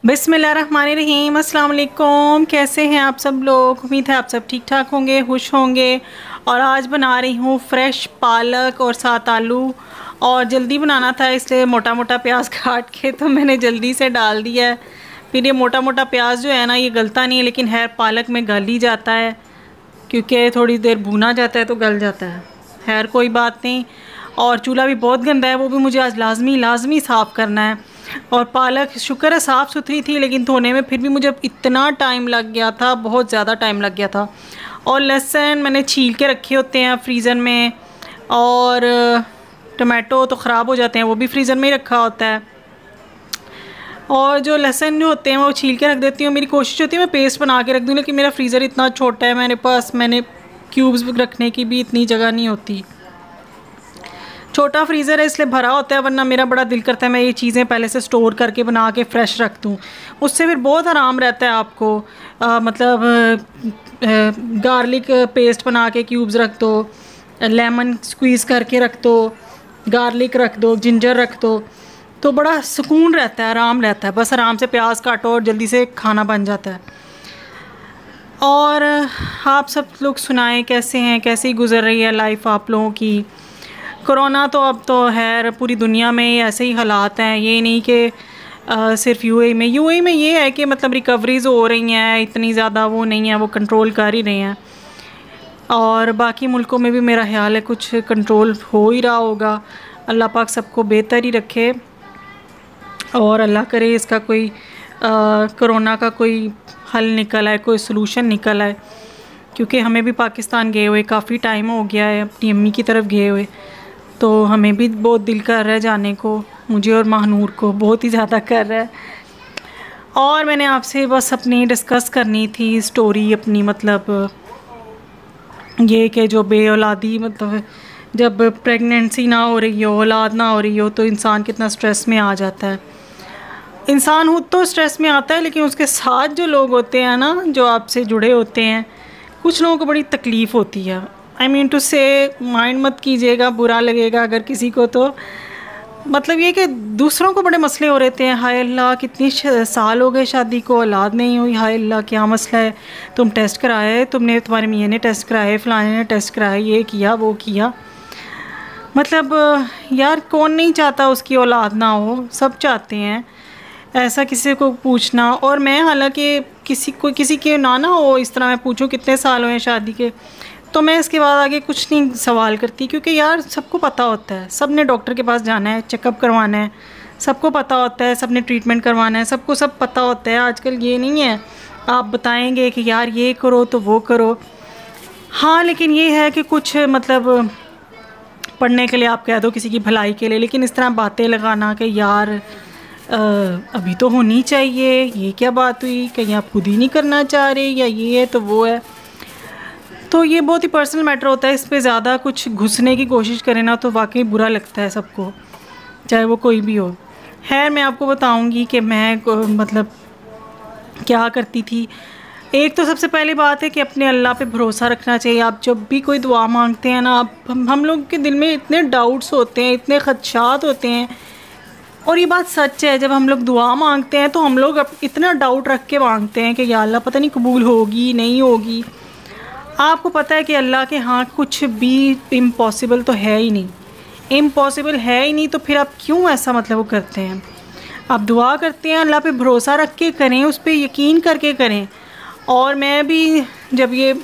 बिस्मिल्लाहिर्रहमानिर्रहीम। अस्सलाम वालेकुम। कैसे हैं आप सब लोग? उम्मीद है आप सब ठीक ठाक होंगे, खुश होंगे। और आज बना रही हूँ फ्रेश पालक और साथ आलू। और जल्दी बनाना था इसलिए मोटा मोटा प्याज काट के तो मैंने जल्दी से डाल दिया है। फिर ये मोटा मोटा प्याज जो है ना, ये गलता नहीं है, लेकिन है पालक में गल ही जाता है क्योंकि थोड़ी देर भुना जाता है तो गल जाता है। खैर कोई बात नहीं। और चूल्हा भी बहुत गंदा है, वो भी मुझे आज लाजमी साफ़ करना है। और पालक शुक्र है साफ़ सुथरी थी, लेकिन धोने में फिर भी मुझे इतना टाइम लग गया था, बहुत ज़्यादा टाइम लग गया था। और लहसुन मैंने छील के रखे होते हैं फ्रीज़र में, और टमाटो तो ख़राब हो जाते हैं, वो भी फ्रीज़र में ही रखा होता है। और जो लहसुन जो होते हैं वो छील के रख देती हूँ। मेरी कोशिश होती है मैं पेस्ट बना के रख दूँ, लेकिन मेरा फ्रीज़र इतना छोटा है, मैंने क्यूब्स रखने की भी इतनी जगह नहीं होती। छोटा फ्रीज़र है इसलिए भरा होता है, वरना मेरा बड़ा दिल करता है मैं ये चीज़ें पहले से स्टोर करके बना के फ़्रेश रख दूँ। उससे फिर बहुत आराम रहता है आपको। गार्लिक पेस्ट बना के क्यूब्स रख दो, लेमन स्क्वीज़ करके रख दो, गार्लिक रख दो, जिंजर रख दो, तो बड़ा सुकून रहता है, आराम रहता है। बस आराम से प्याज काटो और जल्दी से खाना बन जाता है। और आप सब लोग सुनाएं कैसे हैं, कैसी गुज़र रही है लाइफ आप लोगों की? कोरोना तो अब तो है पूरी दुनिया में ऐसे ही हालात हैं। ये नहीं कि सिर्फ यूएई में ये है कि मतलब रिकवरीज़ हो रही हैं, इतनी ज़्यादा वो नहीं है, वो कंट्रोल कर ही रहे हैं। और बाकी मुल्कों में भी मेरा ख्याल है कुछ कंट्रोल हो ही रहा होगा। अल्लाह पाक सबको बेहतर ही रखे और अल्लाह करे इसका कोई कोरोना का कोई हल निकल आए, कोई सलूशन निकल आए। क्योंकि हमें भी पाकिस्तान गए हुए काफ़ी टाइम हो गया है, अपनी अम्मी की तरफ गए हुए, तो हमें भी बहुत दिल कर रहा है जाने को, मुझे और महानूर को बहुत ही ज़्यादा कर रहा है। और मैंने आपसे बस अपनी डिस्कस करनी थी स्टोरी अपनी, मतलब ये कि जो बे औलादी, मतलब जब प्रेगनेंसी ना हो रही हो, औलाद ना हो रही हो, तो इंसान कितना स्ट्रेस में आ जाता है। इंसान खुद तो स्ट्रेस में आता है, लेकिन उसके साथ जो लोग होते हैं ना, जो आपसे जुड़े होते हैं, कुछ लोगों को बड़ी तकलीफ़ होती है। आई मीन टू से, माइंड मत कीजिएगा, बुरा लगेगा अगर किसी को, तो मतलब ये कि दूसरों को बड़े मसले हो रहते हैं। हाय अल्लाह कितनी साल हो गए शादी को, औलाद नहीं हुई, हाय अल्लाह क्या मसला है, तुम टेस्ट कराए, तुमने, तुम्हारे मियाँ ने टेस्ट कराए, फ़लाने ने टेस्ट कराए, ये किया वो किया। मतलब यार कौन नहीं चाहता उसकी औलाद ना हो, सब चाहते हैं। ऐसा किसी को पूछना, और मैं हालांकि किसी के ना हो इस तरह मैं पूछूं कितने साल हुए हैं शादी के, तो मैं इसके बाद आगे कुछ नहीं सवाल करती, क्योंकि यार सबको पता होता है, सब ने डॉक्टर के पास जाना है, चेकअप करवाना है, सबको पता होता है, सब ने ट्रीटमेंट करवाना है, सबको सब पता होता है। आजकल ये नहीं है आप बताएंगे कि यार ये करो तो वो करो। हाँ लेकिन ये है कि कुछ मतलब पढ़ने के लिए आप कह दो, किसी की भलाई के लिए, लेकिन इस तरह बातें लगाना कि यार अभी तो होनी चाहिए, ये क्या बात हुई, कहीं आप खुद ही नहीं करना चाह रहे, या ये है तो वो है, तो ये बहुत ही पर्सनल मैटर होता है। इस पे ज़्यादा कुछ घुसने की कोशिश करें ना तो वाकई बुरा लगता है सबको, चाहे वो कोई भी हो। खैर मैं आपको बताऊंगी कि मैं मतलब क्या करती थी। एक तो सबसे पहली बात है कि अपने अल्लाह पे भरोसा रखना चाहिए। आप जब भी कोई दुआ मांगते हैं ना, हम लोग के दिल में इतने डाउट्स होते हैं, इतने खदशात होते हैं, और ये बात सच है, जब हम लोग दुआ मांगते हैं तो हम लोग इतना डाउट रख के मांगते हैं कि या अल्लाह पता नहीं कबूल होगी नहीं होगी। आपको पता है कि अल्लाह के यहाँ कुछ भी इम्पॉसिबल तो है ही नहीं, इम्पॉसिबल है ही नहीं, तो फिर आप क्यों ऐसा मतलब वो करते हैं? आप दुआ करते हैं, अल्लाह पे भरोसा रख के करें, उस पर यकीन करके करें। और मैं भी जब ये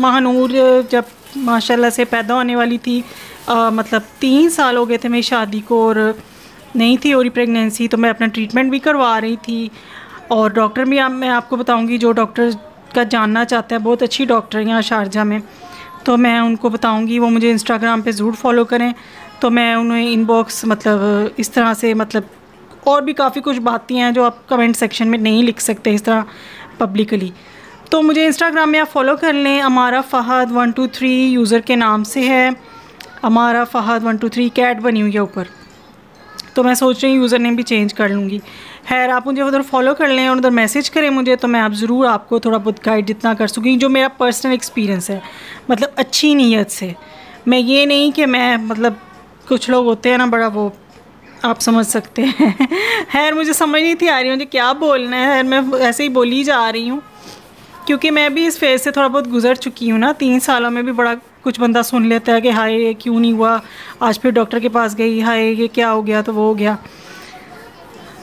महानूर जब माशाल्लाह से पैदा होने वाली थी, मतलब 3 साल हो गए थे मेरी शादी को, और नहीं थी हो रही प्रेगनेंसी, तो मैं अपना ट्रीटमेंट भी करवा रही थी। और डॉक्टर भी मैं आपको बताऊंगी, जो डॉक्टर का जानना चाहता है, बहुत अच्छी डॉक्टर है यहाँ शारजा में, तो मैं उनको बताऊंगी, वो मुझे इंस्टाग्राम पे ज़रूर फॉलो करें, तो मैं उन्हें इनबॉक्स मतलब इस तरह से, मतलब और भी काफ़ी कुछ बातें हैं जो आप कमेंट सेक्शन में नहीं लिख सकते इस तरह पब्लिकली, तो मुझे इंस्टाग्राम में आप फॉलो कर लें। अमारा फ़हद 123 यूज़र के नाम से है, अमारा फ़हद 123 कैट बनी हुई है ऊपर, तो मैं सोच रही हूँ यूज़र नेम भी चेंज कर लूँगी। खैर आप मुझे उधर फॉलो कर लें और उधर मैसेज करें मुझे, तो मैं आप ज़रूर आपको थोड़ा बहुत गाइड जितना कर सकूँगी, जो मेरा पर्सनल एक्सपीरियंस है, मतलब अच्छी नीयत से। मैं ये नहीं कि मैं मतलब कुछ लोग होते हैं ना बड़ा वो आप समझ सकते हैं। खैर मुझे समझ नहीं थी आ रही मुझे क्या बोलना है, खैर मैं ऐसे ही बोली जा रही हूँ, क्योंकि मैं भी इस फेज़ से थोड़ा बहुत गुजर चुकी हूँ ना। 3 सालों में भी बड़ा कुछ बंदा सुन लेता है कि हाय ये क्यों नहीं हुआ, आज फिर डॉक्टर के पास गई, हाय ये क्या हो गया, तो वो हो गया।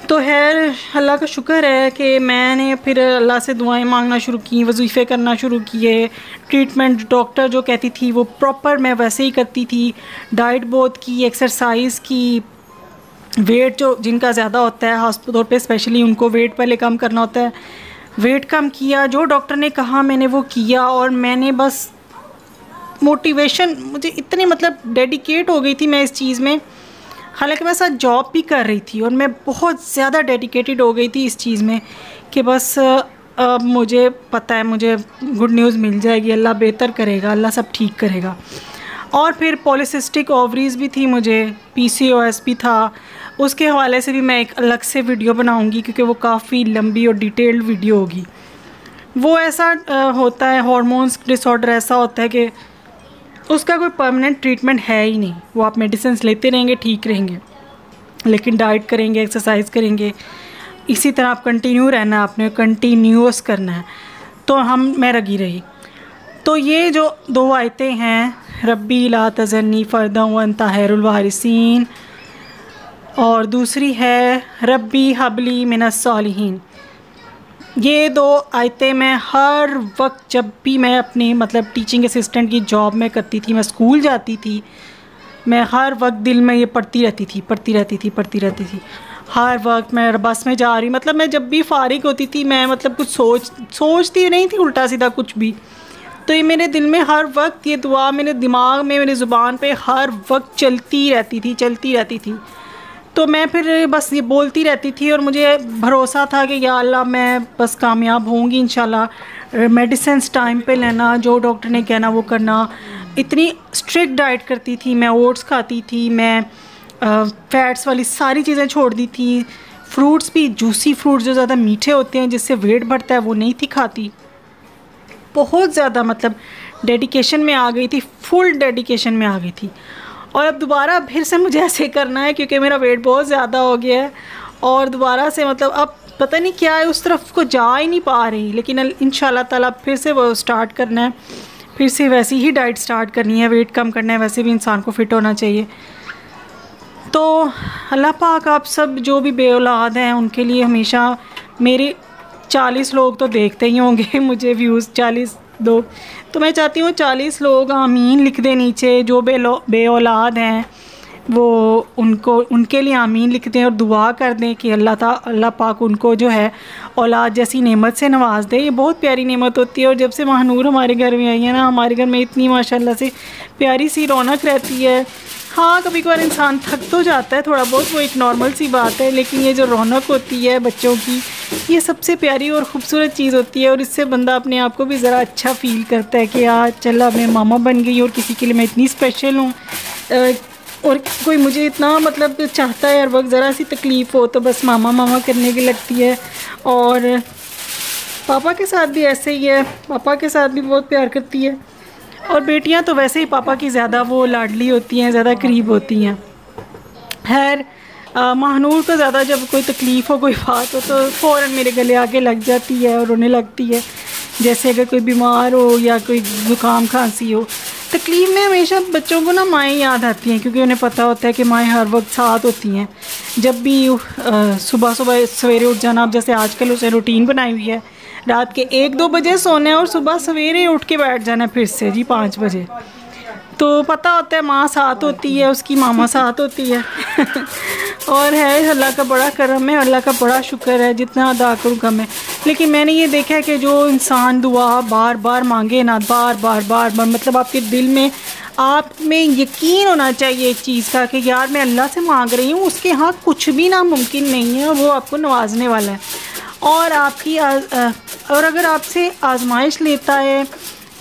तो खैर अल्लाह का शुक्र है कि मैंने फिर अल्लाह से दुआएं मांगना शुरू की, वजीफ़े करना शुरू किए। ट्रीटमेंट डॉक्टर जो कहती थी वो प्रॉपर मैं वैसे ही करती थी। डाइट बहुत की, एक्सरसाइज की। वेट जो जिनका ज़्यादा होता है ख़ास तौर पे स्पेशली उनको वेट पहले कम करना होता है, वेट कम किया, जो डॉक्टर ने कहा मैंने वो किया। और मैंने बस मोटिवेशन मुझे इतनी मतलब डेडिकेट हो गई थी मैं इस चीज़ में, हालांकि मैं साथ जॉब भी कर रही थी और मैं बहुत ज़्यादा डेडिकेटेड हो गई थी इस चीज़ में कि बस अब मुझे पता है मुझे गुड न्यूज़ मिल जाएगी, अल्लाह बेहतर करेगा, अल्लाह सब ठीक करेगा। और फिर पॉलीसिस्टिक ओवरीज़ भी थी मुझे, PCOS भी था। उसके हवाले से भी मैं एक अलग से वीडियो बनाऊंगी क्योंकि वो काफ़ी लंबी और डिटेल्ड वीडियो होगी। वो ऐसा होता है, हार्मोन्स डिसऑर्डर ऐसा होता है कि उसका कोई परमानेंट ट्रीटमेंट है ही नहीं। वो आप मेडिसिन लेते रहेंगे ठीक रहेंगे, लेकिन डाइट करेंगे, एक्सरसाइज करेंगे, इसी तरह आप कंटिन्यू रहना, आपने कंटिन्यूस करना है। तो मैं लगी रही। तो ये जो 2 आयतें हैं, रब्बी ला तज़रनी फ़र्दा व अंता खैरुल वारिसीन, और दूसरी है रब्बी हबली मिनस सालिहीन, ये 2 आयतें मैं हर वक्त जब भी मैं अपनी मतलब टीचिंग असिस्टेंट की जॉब में करती थी, मैं स्कूल जाती थी, मैं हर वक्त दिल में ये पढ़ती रहती थी। हर वक्त मैं बस में जा रही, मतलब मैं जब भी फ़ारिग होती थी मैं मतलब कुछ सोचती नहीं थी उल्टा सीधा कुछ भी, तो ये मेरे दिल में हर वक्त ये दुआ मेरे दिमाग में, मेरी ज़ुबान पे हर वक्त चलती रहती थी। तो मैं फिर बस ये बोलती रहती थी और मुझे भरोसा था कि या अल्लाह मैं बस कामयाब होंगी इंशाल्लाह। मेडिसिन टाइम पे लेना, जो डॉक्टर ने कहना वो करना। इतनी स्ट्रिक्ट डाइट करती थी मैं, ओट्स खाती थी मैं, फैट्स वाली सारी चीज़ें छोड़ दी थी। फ्रूट्स भी, जूसी फ्रूट्स जो ज़्यादा मीठे होते हैं जिससे वेट बढ़ता है, वो नहीं थी खाती। बहुत ज़्यादा मतलब डेडिकेशन में आ गई थी, फुल डेडिकेशन में आ गई थी। और अब दोबारा फिर से मुझे ऐसे करना है क्योंकि मेरा वेट बहुत ज़्यादा हो गया है और दोबारा से मतलब अब पता नहीं क्या है, उस तरफ को जा ही नहीं पा रही, लेकिन इंशाल्लाह ताला फिर से वो स्टार्ट करना है, फिर से वैसी ही डाइट स्टार्ट करनी है, वेट कम करना है। वैसे भी इंसान को फ़िट होना चाहिए। तो अल्लाह पाक आप सब जो भी बे औलाद हैं उनके लिए हमेशा, मेरे 40 लोग तो देखते ही होंगे मुझे व्यूज़ 40 लोग, तो मैं चाहती हूँ 40 लोग आमीन लिख दें नीचे। जो बे औलाद हैं वो उनके लिए आमीन लिख दें और दुआ कर दें कि अल्लाह पाक उनको जो है औलाद जैसी नेमत से नवाज दे। ये बहुत प्यारी नेमत होती है और जब से महानूर हमारे घर में आई है ना, हमारे घर में इतनी माशाल्लाह से प्यारी सी रौनक रहती है। हाँ कभी कभार इंसान थक तो जाता है थोड़ा बहुत, वो एक नॉर्मल सी बात है, लेकिन ये जो रौनक होती है बच्चों की, ये सबसे प्यारी और ख़ूबसूरत चीज़ होती है। और इससे बंदा अपने आप को भी ज़रा अच्छा फ़ील करता है कि यार चला मैं मामा बन गई और किसी के लिए मैं इतनी स्पेशल हूँ, और कोई मुझे इतना मतलब चाहता है हर वक्त, ज़रा सी तकलीफ़ हो तो बस मामा करने की लगती है। और पापा के साथ भी ऐसे ही है, पापा के साथ भी बहुत प्यार करती है। और बेटियां तो वैसे ही पापा की ज़्यादा वो लाडली होती हैं, ज़्यादा करीब होती हैं। खैर महानूर को ज़्यादा जब कोई तकलीफ़ हो, कोई बात हो, तो फ़ौरन मेरे गले आके लग जाती है और रोने लगती है, जैसे अगर कोई बीमार हो या कोई ज़ुकाम खांसी हो। तकलीफ़ में हमेशा बच्चों को ना माएँ याद आती हैं, क्योंकि उन्हें पता होता है कि माएँ हर वक्त साथ होती हैं। जब भी सुबह सवेरे उठ जाना, अब जैसे आजकल उसे रूटीन बनाई हुई है, रात के 1-2 बजे सोना है और सुबह सवेरे उठ के बैठ जाना फिर से जी 5 बजे। तो पता होता है माँ साथ होती है, उसकी मामा साथ होती है और है अल्लाह का बड़ा करम है, अल्लाह का बड़ा शुक्र है, जितना अदा करूँ कम है। लेकिन मैंने ये देखा है कि जो इंसान दुआ बार बार मांगे ना, बार मतलब आपके दिल में, आप में यकीन होना चाहिए एक चीज़ का कि यार मैं अल्लाह से मांग रही हूँ, उसके यहाँ कुछ भी नामुमकिन नहीं है और वो आपको नवाजने वाला है। और आपकी और अगर आपसे आजमाइश लेता है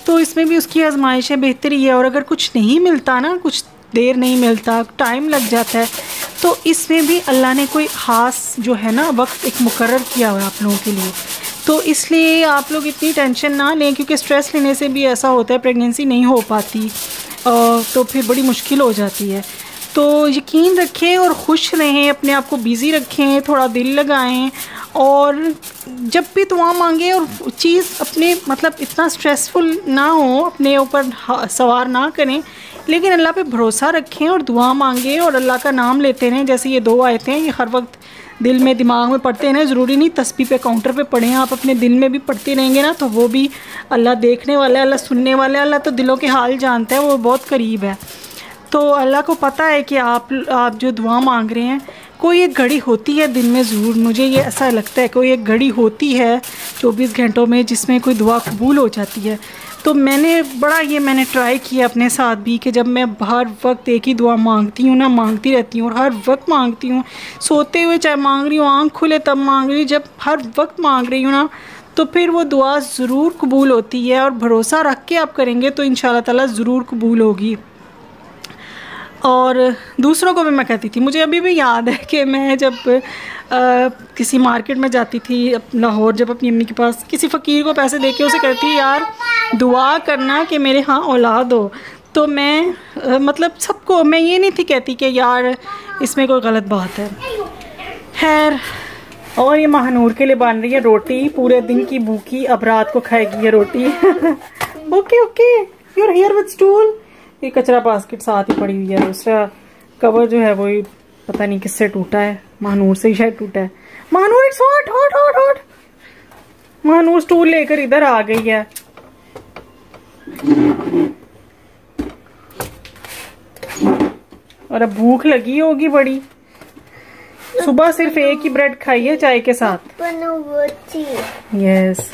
तो इसमें भी उसकी आजमाइशें बेहतरी है। और अगर कुछ नहीं मिलता ना, कुछ देर नहीं मिलता, टाइम लग जाता है, तो इसमें भी अल्लाह ने कोई ख़ास जो है ना वक्त एक मुकर्रर किया हुआ है आप लोगों के लिए। तो इसलिए आप लोग इतनी टेंशन ना लें, क्योंकि स्ट्रेस लेने से भी ऐसा होता है प्रेगनेंसी नहीं हो पाती, तो फिर बड़ी मुश्किल हो जाती है। तो यकीन रखें और खुश रहें, अपने आप को बिज़ी रखें, थोड़ा दिल लगाएं और जब भी दुआ मांगें और चीज़ अपने मतलब इतना स्ट्रेसफुल ना हो, अपने ऊपर सवार ना करें, लेकिन अल्लाह पे भरोसा रखें और दुआ मांगें और अल्लाह का नाम लेते रहें। जैसे ये 2 आयतें हैं, ये हर वक्त दिल में दिमाग में पढ़ते रहें। ज़रूरी नहीं तस्बीह पे काउंटर पे पढ़ें, आप अपने दिल में भी पढ़ते रहेंगे ना तो वो भी अल्लाह देखने वाला है, अल्लाह सुनने वाला है, अल्लाह तो दिलों के हाल जानता है, वो बहुत करीब है। तो अल्लाह को पता है कि आप जो दुआ मांग रहे हैं, कोई एक घड़ी होती है दिन में ज़रूर, मुझे ये ऐसा लगता है कोई एक घड़ी होती है 24 घंटों में जिसमें कोई दुआ कबूल हो जाती है। तो मैंने ट्राई किया अपने साथ भी कि जब मैं हर वक्त एक ही दुआ मांगती हूँ ना, मांगती रहती हूँ और हर वक्त मांगती हूँ, सोते हुए चाहे मांग रही हूँ, आँख खुले तब मांग रही हूँ, जब हर वक्त मांग रही हूँ ना तो फिर वो दुआ ज़रूर कबूल होती है। और भरोसा रख के आप करेंगे तो इंशाल्लाह ताला ज़रूर कबूल होगी। और दूसरों को भी मैं कहती थी, मुझे अभी भी याद है कि मैं जब किसी मार्केट में जाती थी लाहौर, जब अपनी अम्मी के पास किसी फ़कीर को पैसे दे के उसे कहती यार दुआ करना कि मेरे यहाँ औलाद हो, तो मैं मतलब सबको, मैं ये नहीं थी कहती कि यार इसमें कोई गलत बात है। खैर, और ये महानूर के लिए बन रही है रोटी, पूरे दिन की भूखी, अब रात को खाएगी ये रोटी। Okay okay, you're here with stool. ये कचरा बास्केट साथ ही पड़ी हुई है, दूसरा कवर जो है वो पता नहीं किससे टूटा है, महानूर से ही शायद टूटा है। Mahnoor it's hot hot hot hot. Mahnoor stool लेकर इधर आ गई है। और अब भूख लगी होगी बड़ी, सुबह सिर्फ एक ही ब्रेड खाई है चाय के साथ। यस,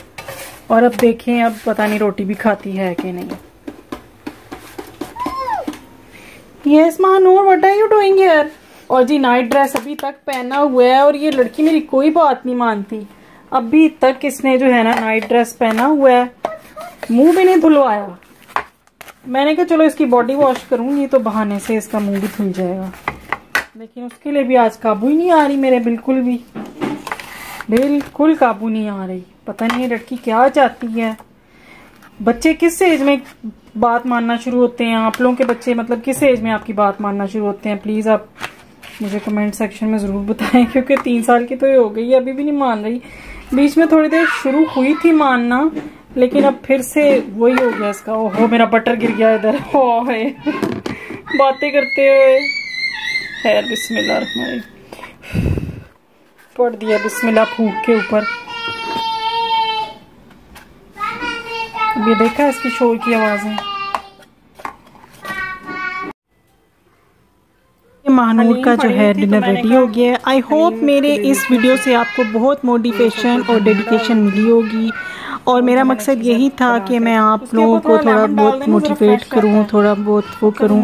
और अब देखें, अब पता नहीं रोटी भी खाती है कि नहीं। Yes Mahanoor, what are you doing here? और जी नाइट ड्रेस अभी तक पहना हुआ है और ये लड़की मेरी कोई बात नहीं मानती, अभी तक इसने जो है ना नाइट ड्रेस पहना हुआ है, मुंह भी नहीं धुलवाया। मैंने कहा चलो इसकी बॉडी वॉश करूंगी तो बहाने से इसका मुंह भी धुल जाएगा, लेकिन उसके लिए भी आज काबू ही नहीं आ रही मेरे, बिल्कुल काबू नहीं आ रही। पता नहीं ये लड़की क्या चाहती है। बच्चे किस एज में बात मानना शुरू होते हैं? आप लोगों के बच्चे मतलब किस एज में आपकी बात मानना शुरू होते हैं? प्लीज आप मुझे कमेंट सेक्शन में जरूर बताएं, क्योंकि 3 साल की तो ये हो गई है, अभी भी नहीं मान रही। बीच में थोड़ी देर शुरू हुई थी मानना, लेकिन अब फिर से वही हो गया इसका। ओहो, मेरा बटर गिर गया इधर बातें करते हुए। खैर, बिस्मिल्लाह रहमान, पढ़ दिया बिस्मिल्लाह फूक के ऊपर। अब ये देखा इसकी शोर की आवाजें। महानूर का जो है डिनर रेडी हो गया है। आई होप मेरे इस वीडियो से आपको बहुत मोटिवेशन और डेडिकेशन मिली होगी, और मेरा मकसद यही था कि मैं आप लोगों को थोड़ा बहुत मोटिवेट करूं, थोड़ा बहुत वो करूं,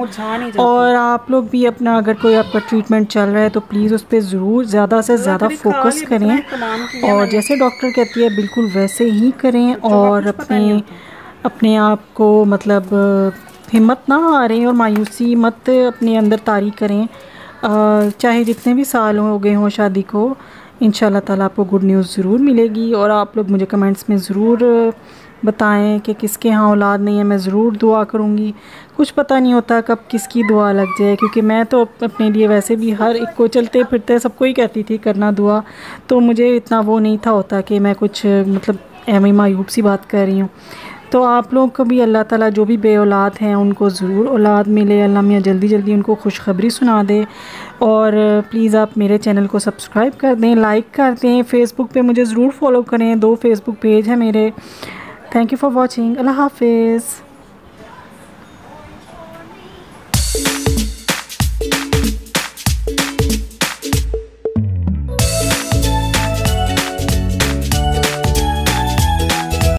और आप लोग भी अपना, अगर कोई आपका ट्रीटमेंट चल रहा है तो प्लीज़ उस पर ज़रूर ज़्यादा से ज़्यादा फोकस करें, और जैसे डॉक्टर कहती है बिल्कुल वैसे ही करें, और अपने आप को मतलब हिम्मत ना हारें और मायूसी मत अपने अंदर तारी करें। चाहे जितने भी साल हो गए हों शादी को, इंशाल्लाह ताला आपको गुड न्यूज़ ज़रूर मिलेगी। और आप लोग मुझे कमेंट्स में ज़रूर बताएं कि किसके यहाँ औलाद नहीं है, मैं ज़रूर दुआ करूँगी। कुछ पता नहीं होता कब किसकी दुआ लग जाए, क्योंकि मैं तो अपने लिए वैसे भी हर एक को चलते फिरते सबको ही कहती थी करना दुआ, तो मुझे इतना वो नहीं था होता कि मैं कुछ मतलब एवं मायूब सी बात कर रही हूँ। तो आप लोग को भी अल्लाह ताला जो भी बे औलाद हैं उनको ज़रूर औलाद मिले, अल्लाह मियाँ जल्दी जल्दी उनको खुशखबरी सुना दे। और प्लीज़ आप मेरे चैनल को सब्सक्राइब कर दें, लाइक कर दें, फ़ेसबुक पे मुझे ज़रूर फॉलो करें, 2 फेसबुक पेज है मेरे। Thank you for watching. अल्लाह हाफिज़।